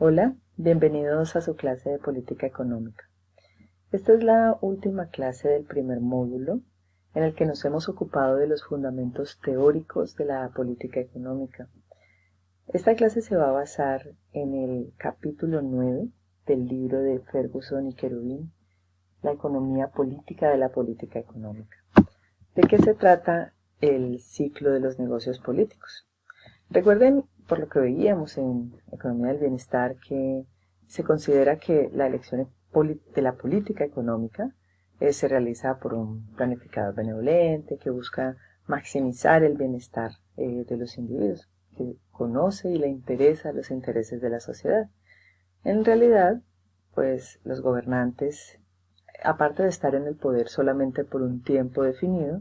Hola, bienvenidos a su clase de política económica. Esta es la última clase del primer módulo en el que nos hemos ocupado de los fundamentos teóricos de la política económica. Esta clase se va a basar en el capítulo 9 del libro de Ferguson y Cherubin, La economía política de la política económica. ¿De qué se trata el ciclo de los negocios políticos? Recuerden, por lo que veíamos en Economía del Bienestar, que se considera que la elección de la política económica se realiza por un planificador benevolente que busca maximizar el bienestar de los individuos, que conoce y le interesa los intereses de la sociedad. En realidad, pues los gobernantes, aparte de estar en el poder solamente por un tiempo definido,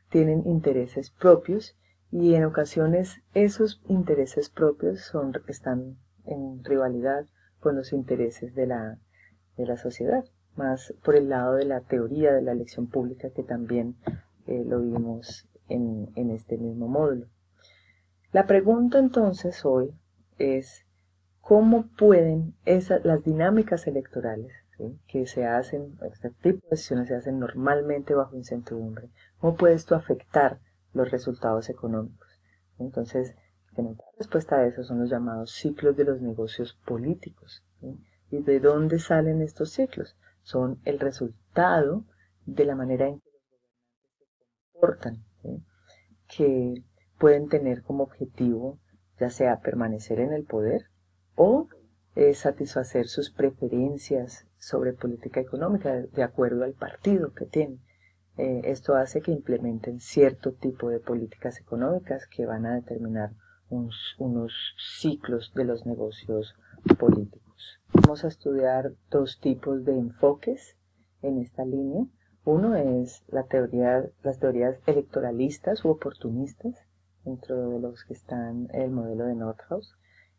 tienen intereses propios y en ocasiones esos intereses propios están en rivalidad con los intereses de la sociedad, más por el lado de la teoría de la elección pública que también lo vimos en este mismo módulo. La pregunta entonces hoy es ¿cómo pueden las dinámicas electorales, ¿sí?, que se hacen, este tipo de decisiones se hacen normalmente bajo incertidumbre, cómo puede esto afectar los resultados económicos? Entonces, la respuesta a eso son los llamados ciclos de los negocios políticos, ¿sí? ¿Y de dónde salen estos ciclos? Son el resultado de la manera en que los gobernantes se comportan, ¿sí?, que pueden tener como objetivo ya sea permanecer en el poder o satisfacer sus preferencias sobre política económica de acuerdo al partido que tienen. Esto hace que implementen cierto tipo de políticas económicas que van a determinar unos ciclos de los negocios políticos. Vamos a estudiar dos tipos de enfoques en esta línea. Uno es las teorías electoralistas u oportunistas, dentro de los que están el modelo de Nordhaus,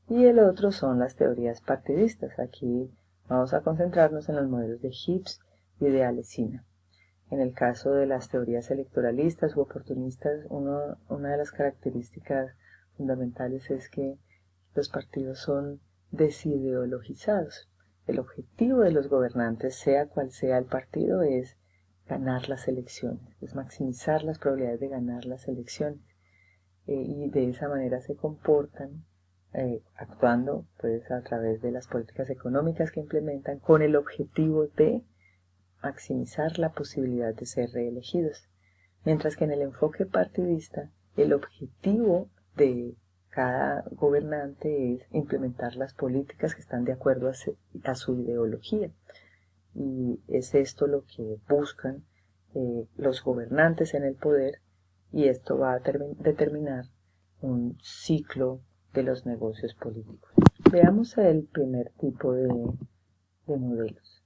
y el otro son las teorías partidistas. Aquí vamos a concentrarnos en los modelos de Hibbs y de Alesina. En el caso de las teorías electoralistas u oportunistas, una de las características fundamentales es que los partidos son desideologizados. El objetivo de los gobernantes, sea cual sea el partido, es ganar las elecciones, es maximizar las probabilidades de ganar las elecciones. Y de esa manera se comportan actuando pues a través de las políticas económicas que implementan con el objetivo de maximizar la posibilidad de ser reelegidos, mientras que en el enfoque partidista el objetivo de cada gobernante es implementar las políticas que están de acuerdo a su ideología, y es esto lo que buscan los gobernantes en el poder, y esto va a determinar un ciclo de los negocios políticos. Veamos el primer tipo de modelos.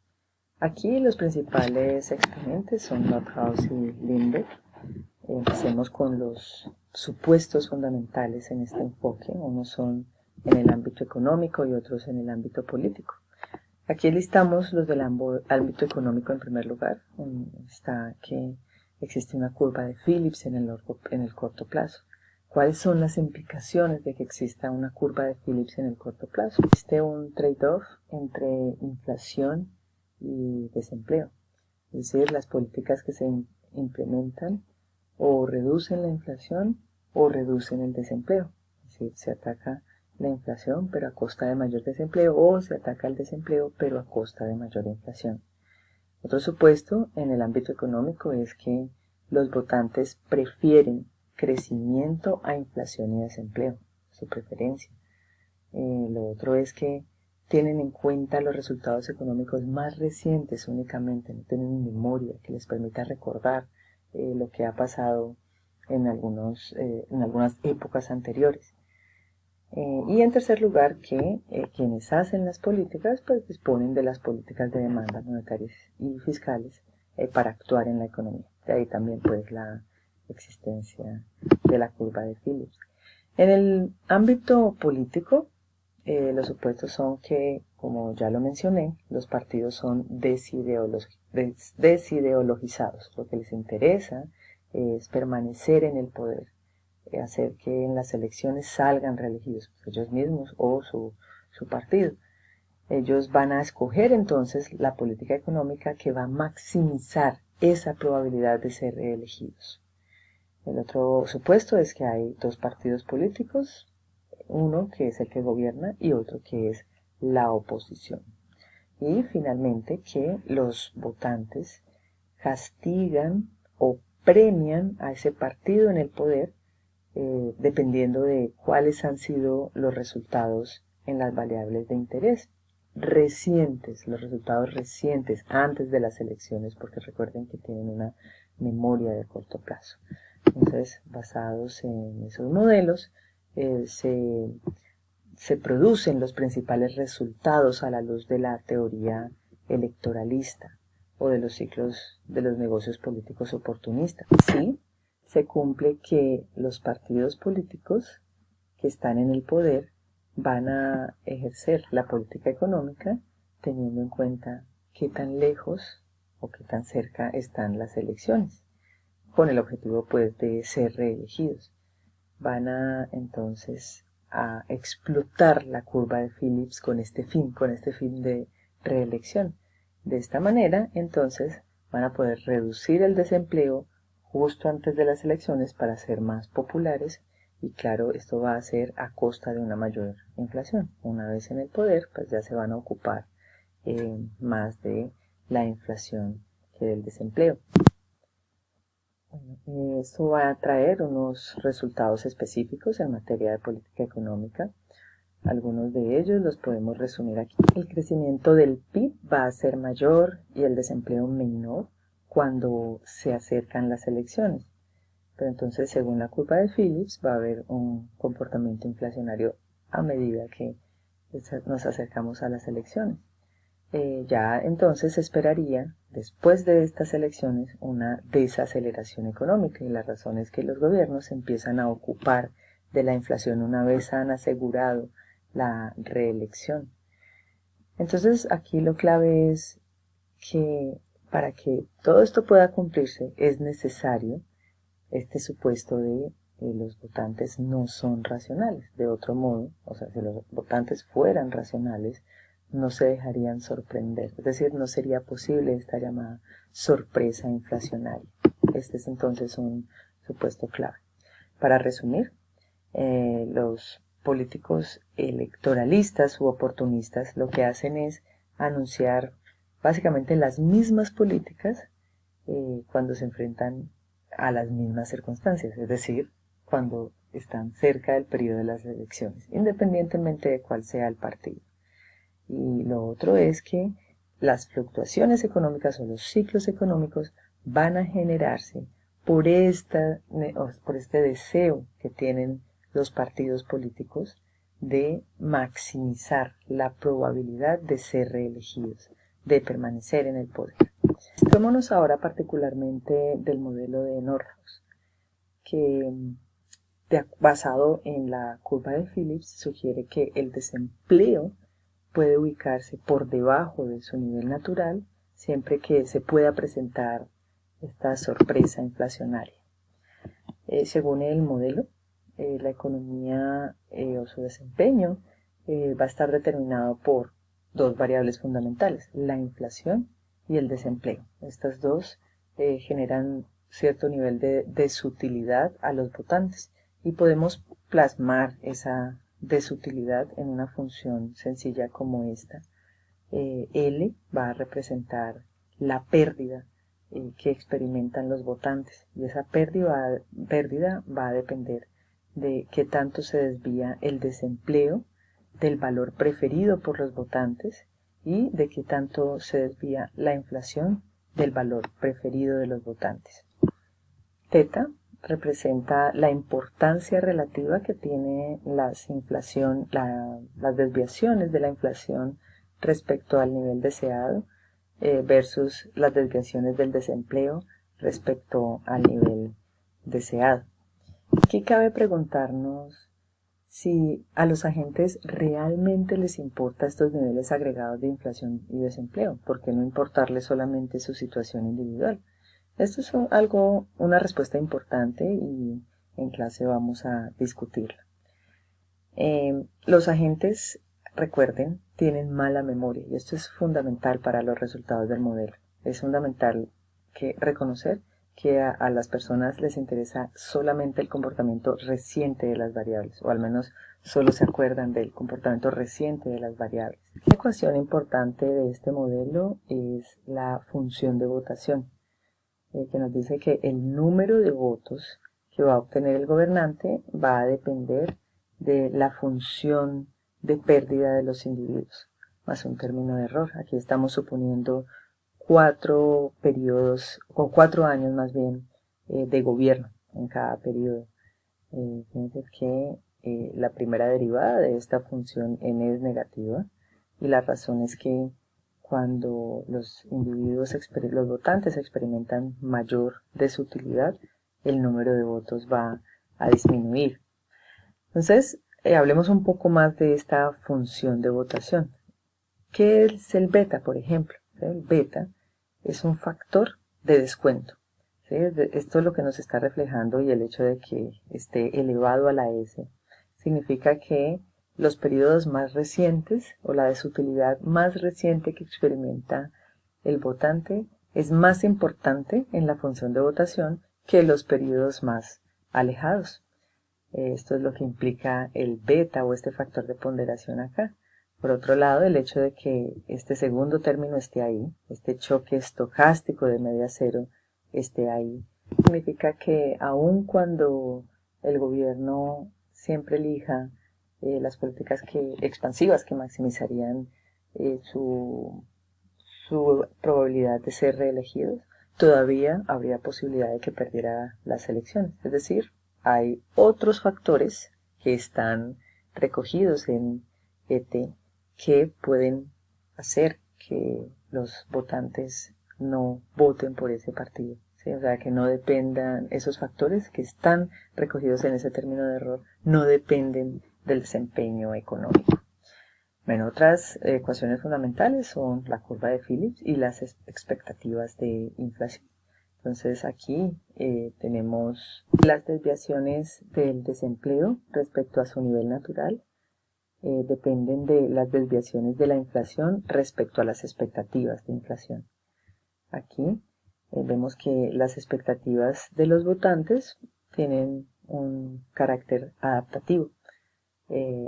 Aquí los principales exponentes son Nordhaus y Lindbeck. Empecemos con los supuestos fundamentales en este enfoque. Unos son en el ámbito económico y otros en el ámbito político. Aquí listamos los del ámbito económico en primer lugar. Está que existe una curva de Phillips en el corto plazo. ¿Cuáles son las implicaciones de que exista una curva de Phillips en el corto plazo? Existe un trade-off entre inflación y desempleo. Es decir, las políticas que se implementan o reducen la inflación o reducen el desempleo. Es decir, se ataca la inflación pero a costa de mayor desempleo, o se ataca el desempleo pero a costa de mayor inflación. Otro supuesto en el ámbito económico es que los votantes prefieren crecimiento a inflación y desempleo, su preferencia. Lo otro es que tienen en cuenta los resultados económicos más recientes únicamente, no tienen memoria que les permita recordar lo que ha pasado en algunas épocas anteriores. Y en tercer lugar, que quienes hacen las políticas pues disponen de las políticas de demanda monetarias y fiscales para actuar en la economía. De ahí también pues la existencia de la curva de Phillips. En el ámbito político, los supuestos son que, como ya lo mencioné, los partidos son desideologizados. Lo que les interesa es permanecer en el poder, hacer que en las elecciones salgan reelegidos ellos mismos o su partido. Ellos van a escoger entonces la política económica que va a maximizar esa probabilidad de ser reelegidos. El otro supuesto es que hay dos partidos políticos, uno que es el que gobierna y otro que es la oposición. Y finalmente que los votantes castigan o premian a ese partido en el poder dependiendo de cuáles han sido los resultados en las variables de interés recientes, los resultados recientes antes de las elecciones, porque recuerden que tienen una memoria de corto plazo. Entonces, basados en esos modelos, se producen los principales resultados a la luz de la teoría electoralista o de los ciclos de los negocios políticos oportunistas. Sí, se cumple que los partidos políticos que están en el poder van a ejercer la política económica teniendo en cuenta qué tan lejos o qué tan cerca están las elecciones, con el objetivo pues de ser reelegidos. Van a entonces a explotar la curva de Phillips con este fin de reelección. De esta manera, entonces, van a poder reducir el desempleo justo antes de las elecciones para ser más populares y claro, esto va a ser a costa de una mayor inflación. Una vez en el poder, pues ya se van a ocupar más de la inflación que del desempleo. Esto va a traer unos resultados específicos en materia de política económica. Algunos de ellos los podemos resumir aquí. El crecimiento del PIB va a ser mayor y el desempleo menor cuando se acercan las elecciones. Pero entonces, según la curva de Phillips, va a haber un comportamiento inflacionario a medida que nos acercamos a las elecciones. Ya entonces se esperaría, después de estas elecciones, una desaceleración económica y la razón es que los gobiernos empiezan a ocupar de la inflación una vez han asegurado la reelección. Entonces aquí lo clave es que para que todo esto pueda cumplirse es necesario este supuesto de los votantes no son racionales. De otro modo, o sea, si los votantes fueran racionales, no se dejarían sorprender. Es decir, no sería posible esta llamada sorpresa inflacionaria. Este es entonces un supuesto clave. Para resumir, los políticos electoralistas u oportunistas lo que hacen es anunciar básicamente las mismas políticas cuando se enfrentan a las mismas circunstancias, es decir, cuando están cerca del periodo de las elecciones, independientemente de cuál sea el partido. Y lo otro es que las fluctuaciones económicas o los ciclos económicos van a generarse por este deseo que tienen los partidos políticos de maximizar la probabilidad de ser reelegidos, de permanecer en el poder. Tomémonos ahora particularmente del modelo de Nordhaus, que basado en la curva de Phillips sugiere que el desempleo puede ubicarse por debajo de su nivel natural siempre que se pueda presentar esta sorpresa inflacionaria. Según el modelo, la economía o su desempeño va a estar determinado por dos variables fundamentales, la inflación y el desempleo. Estas dos generan cierto nivel de desutilidad a los votantes y podemos plasmar esa desutilidad en una función sencilla como esta. L va a representar la pérdida que experimentan los votantes y esa pérdida va a depender de qué tanto se desvía el desempleo del valor preferido por los votantes y de qué tanto se desvía la inflación del valor preferido de los votantes. Teta representa la importancia relativa que tiene las desviaciones de la inflación respecto al nivel deseado versus las desviaciones del desempleo respecto al nivel deseado. Aquí cabe preguntarnos si a los agentes realmente les importa estos niveles agregados de inflación y desempleo, ¿por qué no importarles solamente su situación individual? Esto es una respuesta importante y en clase vamos a discutirla. Los agentes recuerden, tienen mala memoria y esto es fundamental para los resultados del modelo. Es fundamental reconocer que a las personas les interesa solamente el comportamiento reciente de las variables, o al menos solo se acuerdan del comportamiento reciente de las variables. La ecuación importante de este modelo es la función de votación, que nos dice que el número de votos que va a obtener el gobernante va a depender de la función de pérdida de los individuos, más un término de error. Aquí estamos suponiendo 4 periodos, o 4 años más bien, de gobierno en cada periodo. Fíjense que la primera derivada de esta función n es negativa, y la razón es que cuando los individuos, los votantes experimentan mayor desutilidad, el número de votos va a disminuir. Entonces, hablemos un poco más de esta función de votación. ¿Qué es el beta, por ejemplo? El beta es un factor de descuento. ¿Sí? Esto es lo que nos está reflejando, y el hecho de que esté elevado a la S significa que los periodos más recientes o la desutilidad más reciente que experimenta el votante es más importante en la función de votación que los periodos más alejados. Esto es lo que implica el beta o este factor de ponderación acá. Por otro lado, el hecho de que este segundo término esté ahí, este choque estocástico de media cero esté ahí, significa que aun cuando el gobierno siempre elija las políticas expansivas que maximizarían su probabilidad de ser reelegidos, todavía habría posibilidad de que perdiera las elecciones. Es decir, hay otros factores que están recogidos en ET que pueden hacer que los votantes no voten por ese partido. ¿Sí? O sea, que no dependan, esos factores que están recogidos en ese término de error, no dependen del desempeño económico. Bueno, otras ecuaciones fundamentales son la curva de Phillips y las expectativas de inflación. Entonces aquí tenemos las desviaciones del desempleo respecto a su nivel natural. Dependen de las desviaciones de la inflación respecto a las expectativas de inflación. Aquí vemos que las expectativas de los votantes tienen un carácter adaptativo.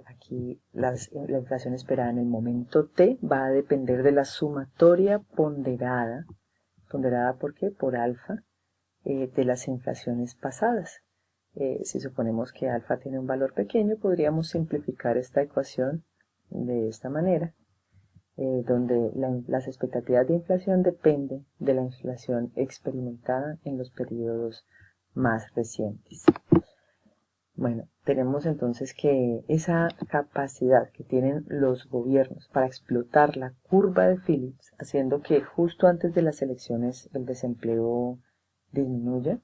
Aquí la inflación esperada en el momento T va a depender de la sumatoria ponderada. ¿Ponderada por qué? Por alfa, de las inflaciones pasadas. Si suponemos que alfa tiene un valor pequeño, podríamos simplificar esta ecuación de esta manera, donde las expectativas de inflación dependen de la inflación experimentada en los periodos más recientes. Bueno, tenemos entonces que esa capacidad que tienen los gobiernos para explotar la curva de Phillips, haciendo que justo antes de las elecciones el desempleo disminuya,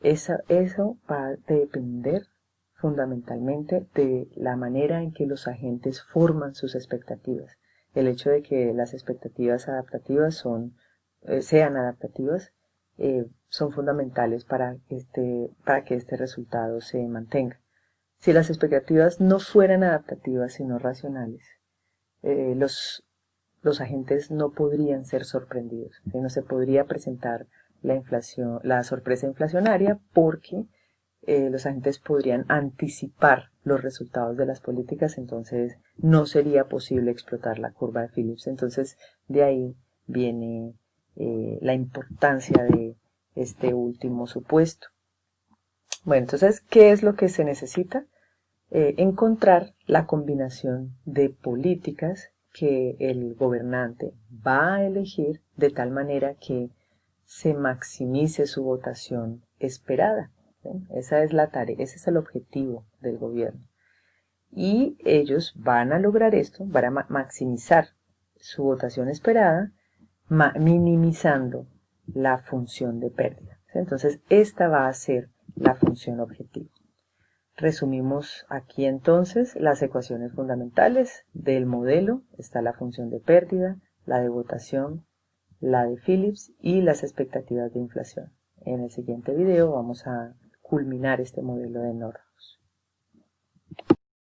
eso va a depender fundamentalmente de la manera en que los agentes forman sus expectativas. El hecho de que las expectativas adaptativas sean adaptativas son fundamentales para que este resultado se mantenga. Si las expectativas no fueran adaptativas sino racionales, los agentes no podrían ser sorprendidos, no se podría presentar la sorpresa inflacionaria, porque los agentes podrían anticipar los resultados de las políticas, entonces no sería posible explotar la curva de Phillips. Entonces de ahí viene la importancia de este último supuesto. Bueno, entonces, ¿qué es lo que se necesita? Encontrar la combinación de políticas que el gobernante va a elegir de tal manera que se maximice su votación esperada. ¿Sí? Esa es la tarea, ese es el objetivo del gobierno. Y ellos van a lograr esto, van a maximizar su votación esperada, minimizando la función de pérdida. ¿Sí? Entonces, esta va a ser la función objetivo. Resumimos aquí entonces las ecuaciones fundamentales del modelo. Está la función de pérdida, la de votación, la de Phillips y las expectativas de inflación. En el siguiente video vamos a culminar este modelo de NOR.